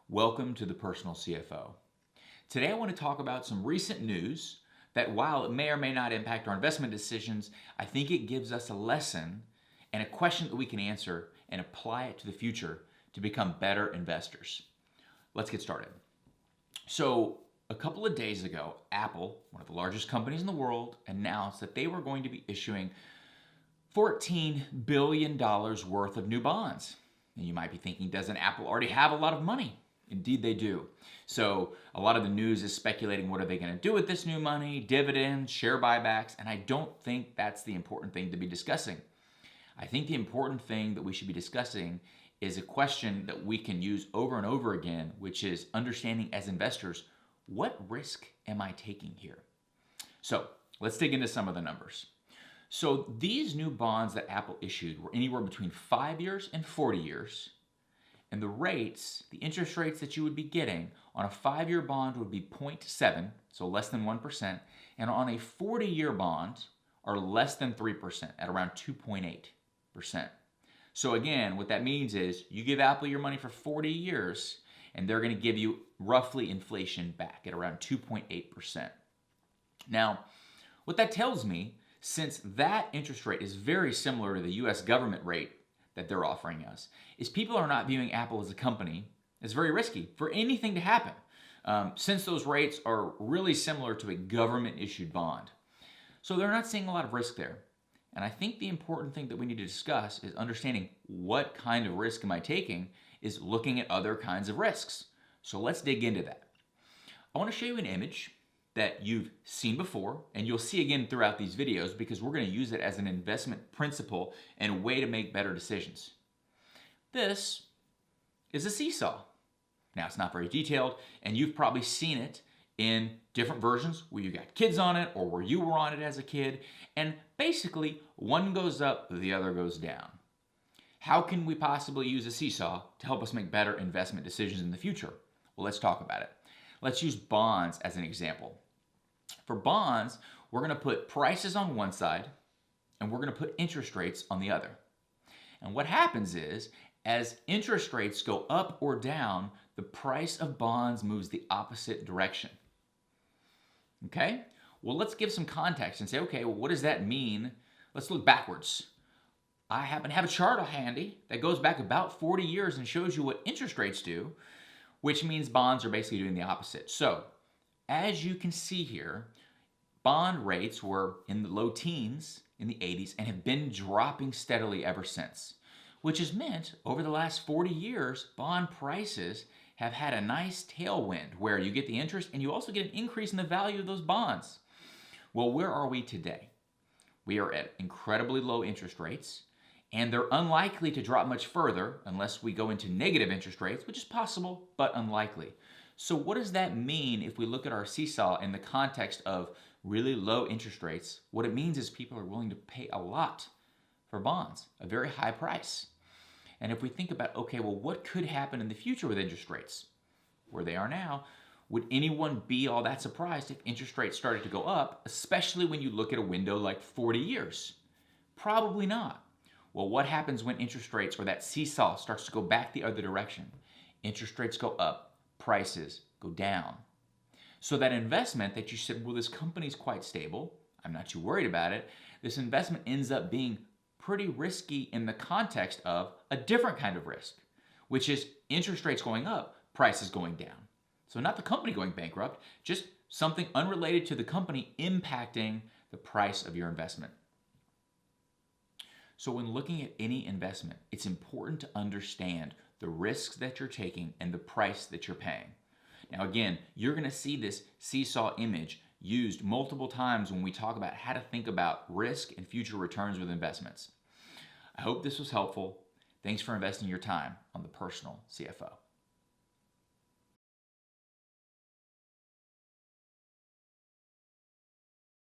Welcome to the Personal CFO. Today I want to talk about some recent news that while it may or may not impact our investment decisions, I think it gives us a lesson and a question that we can answer and apply it to the future to become better investors. Let's get started. So a couple of days ago, Apple, one of the largest companies in the world, announced that they were going to be issuing $14 billion worth of new bonds. And you might be thinking, doesn't Apple already have a lot of money? Indeed they do. So a lot of the news is speculating what are they going to do with this new money, dividends, share buybacks, and I don't think that's the important thing to be discussing. I think the important thing that we should be discussing is a question that we can use over and over again, which is understanding as investors, what risk am I taking here? So let's dig into some of the numbers. So these new bonds that Apple issued were anywhere between 5 years and 40 years. And the rates, the interest rates that you would be getting on a 5-year bond would be 0.7, so less than 1%, and on a 40-year bond are less than 3% at around 2.8%. So again, what that means is you give Apple your money for 40 years and they're going to give you roughly inflation back at around 2.8%. Now, what that tells me, since that interest rate is very similar to the US government rate that they're offering us, is people are not viewing Apple as a company as very risky for anything to happen, since those rates are really similar to a government-issued bond. So they're not seeing a lot of risk there. And I think the important thing that we need to discuss is understanding what kind of risk am I taking is looking at other kinds of risks. So let's dig into that. I want to show you an image that you've seen before, and you'll see again throughout these videos because we're going to use it as an investment principle and a way to make better decisions. This is a seesaw. Now, it's not very detailed, and you've probably seen it in different versions where you got kids on it or where you were on it as a kid, and basically one goes up, the other goes down. How can we possibly use a seesaw to help us make better investment decisions in the future? Well, let's talk about it. Let's use bonds as an example. For bonds, we're going to put prices on one side and we're going to put interest rates on the other. And what happens is, as interest rates go up or down, the price of bonds moves the opposite direction. Okay? Well, let's give some context and say, okay, well, what does that mean? Let's look backwards. I happen to have a chart handy that goes back about 40 years and shows you what interest rates do, which means bonds are basically doing the opposite. So, as you can see here, bond rates were in the low teens in the 80s and have been dropping steadily ever since, which has meant over the last 40 years, bond prices have had a nice tailwind where you get the interest and you also get an increase in the value of those bonds. Well, where are we today? We are at incredibly low interest rates, and they're unlikely to drop much further unless we go into negative interest rates, which is possible, but unlikely. So what does that mean if we look at our seesaw in the context of really low interest rates? What it means is people are willing to pay a lot for bonds, a very high price. And if we think about, okay, well, what could happen in the future with interest rates? Where they are now, would anyone be all that surprised if interest rates started to go up, especially when you look at a window like 40 years? Probably not. Well, what happens when interest rates or that seesaw starts to go back the other direction? Interest rates go up, prices go down. So that investment that you said, well, this company's quite stable, I'm not too worried about it, this investment ends up being pretty risky in the context of a different kind of risk, which is interest rates going up, prices going down. So not the company going bankrupt, just something unrelated to the company impacting the price of your investment. So when looking at any investment, it's important to understand the risks that you're taking and the price that you're paying. Now again, you're going to see this seesaw image used multiple times when we talk about how to think about risk and future returns with investments. I hope this was helpful. Thanks for investing your time on the Personal CFO.